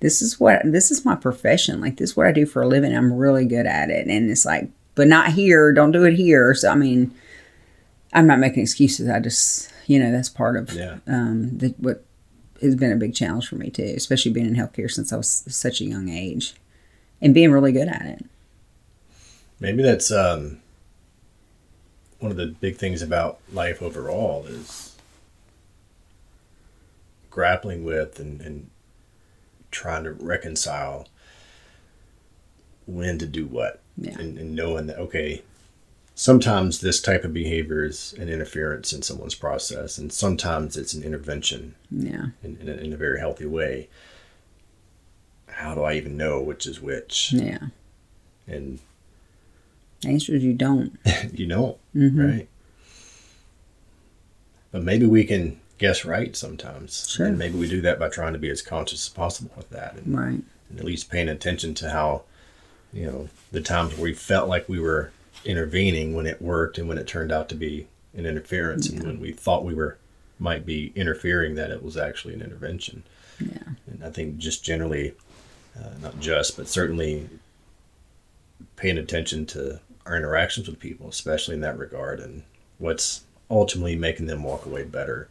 this is my profession. Like, this is what I do for a living. I'm really good at it. And it's like, but not here. Don't do it here. So, I mean, I'm not making excuses. I just, that's part of what has been a big challenge for me too, especially being in healthcare since I was such a young age and being really good at it. Maybe that's one of the big things about life overall is grappling with and trying to reconcile when to do what, and knowing that, okay, sometimes this type of behavior is an interference in someone's process, and sometimes it's an intervention in a very healthy way. How do I even know which is which? Yeah. And the answer is you don't. You don't, right? But maybe we can guess right sometimes. Sure. And maybe we do that by trying to be as conscious as possible with that. And, right. And at least paying attention to how, the times where we felt like we were intervening when it worked and when it turned out to be an interference, and when we thought we might be interfering, that it was actually an intervention. Yeah. And I think just generally, not just, but certainly paying attention to our interactions with people, especially in that regard, and what's ultimately making them walk away better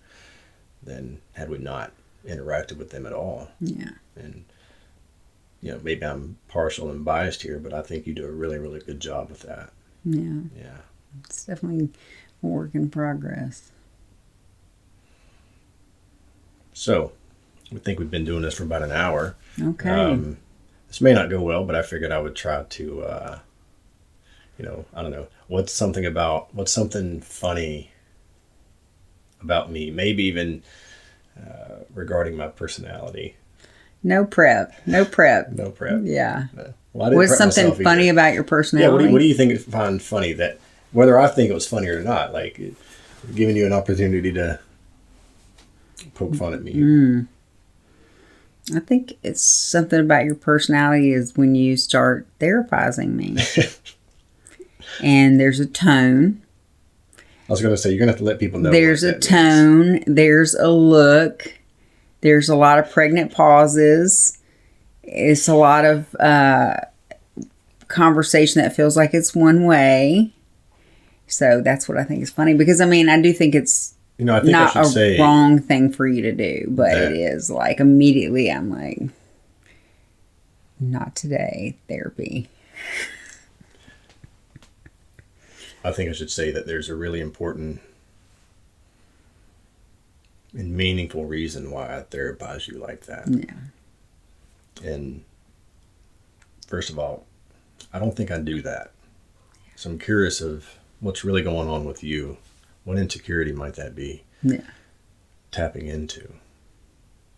than had we not interacted with them at all. Yeah. And maybe I'm partial and biased here, but I think you do a really, really good job with that. Yeah. Yeah. It's definitely a work in progress. So, we think we've been doing this for about an hour. Okay. This may not go well, but I figured I would try to, I don't know, what's something funny about me, maybe even regarding my personality. No prep. No prep. Yeah. Well, what's something funny about your personality? Yeah, what do you think find funny, that whether I think it was funny or not, like giving you an opportunity to poke fun at me? I think it's something about your personality is when you start therapizing me. And there's a tone. I was going to say, you're going to have to let people know. There's a tone. There's a look. There's a lot of pregnant pauses. It's a lot of conversation that feels like it's one way. So that's what I think is funny. Because, I mean, I do think it's I think not I should say wrong thing for you to do. But that, it is. Like, immediately I'm like, not today, therapy. I think I should say that there's a really important and meaningful reason why I therapize you like that. Yeah. And first of all, I don't think I do that. So I'm curious of what's really going on with you. What insecurity might that be? Yeah. Tapping into.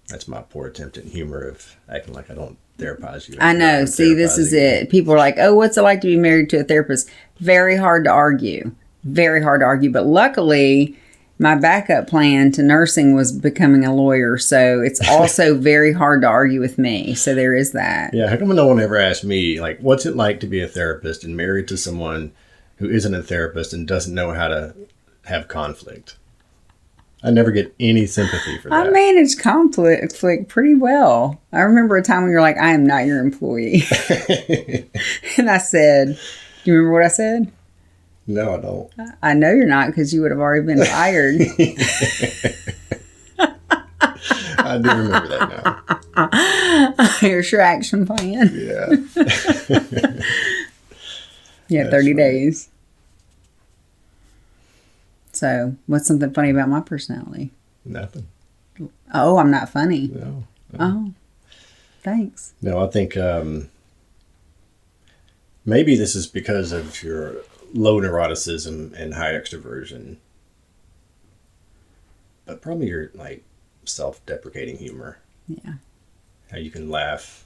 That's my poor attempt at humor of acting like I don't therapize you. I know. See, this is it. People are like, oh, what's it like to be married to a therapist? Very hard to argue. Very hard to argue. But luckily, my backup plan to nursing was becoming a lawyer. So it's also very hard to argue with me. So there is that. Yeah. How come no one ever asked me, like, what's it like to be a therapist and married to someone who isn't a therapist and doesn't know how to have conflict? I never get any sympathy for that. I manage conflict pretty well. I remember a time when you're like, I am not your employee. And I said, do you remember what I said? No, I don't. I know you're not, because you would have already been fired. I do remember that now. Here's your action plan. Yeah. Yeah, 30 days. So, what's something funny about my personality? Nothing. Oh, I'm not funny. No. Oh, thanks. No, I think maybe this is because of your low neuroticism and high extroversion, but probably your like self-deprecating humor. Yeah. How you can laugh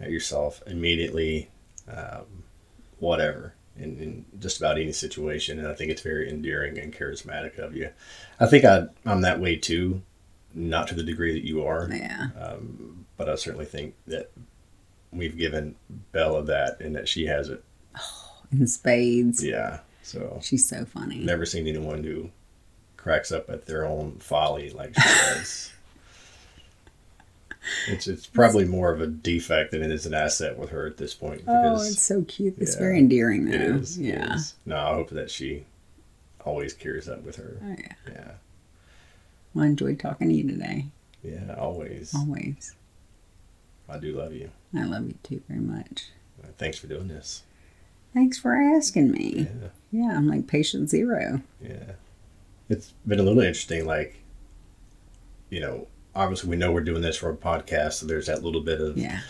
at yourself immediately, whatever, in just about any situation. And I think it's very endearing and charismatic of you. I think I'm that way too, not to the degree that you are. Yeah. But I certainly think that we've given Bella that, and that she has it. In spades. Yeah. So she's so funny. Never seen anyone who cracks up at their own folly like she does. It's probably more of a defect than it is an asset with her at this point. Because, it's so cute. It's very endearing, though. It is. Yeah. It is. No, I hope that she always carries that with her. Oh, yeah. Yeah. Well, I enjoyed talking to you today. Yeah, always. Always. I do love you. I love you too very much. Thanks for doing this. Thanks for asking me. Yeah. Yeah, I'm like patient zero. Yeah. It's been a little interesting, like, obviously we know we're doing this for a podcast, so there's that little bit of, I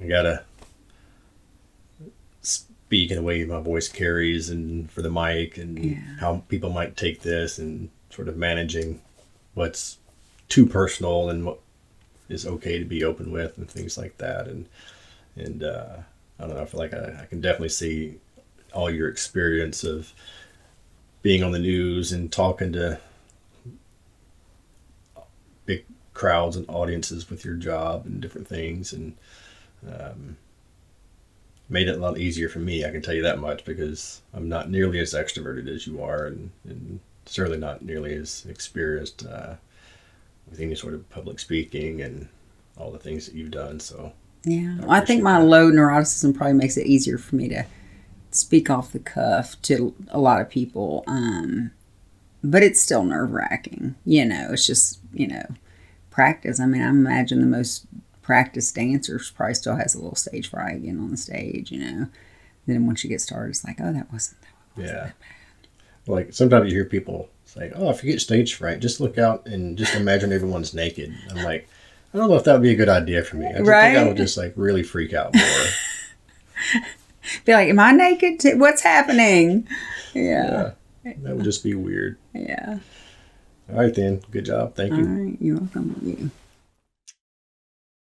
gotta speak in a way my voice carries and for the mic and how people might take this and sort of managing what's too personal and what is okay to be open with and things like that. And I don't know, I feel like I can definitely see all your experience of being on the news and talking to big crowds and audiences with your job and different things, and made it a lot easier for me, I can tell you that much, because I'm not nearly as extroverted as you are, and certainly not nearly as experienced with any sort of public speaking and all the things that you've done. So yeah, I think my low neuroticism probably makes it easier for me to speak off the cuff to a lot of people, but it's still nerve-wracking. It's just practice. I mean, I imagine the most practiced dancers probably still has a little stage fright getting on the stage. Then once you get started, it's like, oh, that wasn't that bad. Like sometimes you hear people say, oh, if you get stage fright, just look out and just imagine everyone's naked. I'm like, I don't know if that would be a good idea for me. I think I would just like really freak out more. Be like, am I naked? What's happening? Yeah. That would just be weird. Yeah. All right, then. Good job. Thank you. All right. You're welcome. You.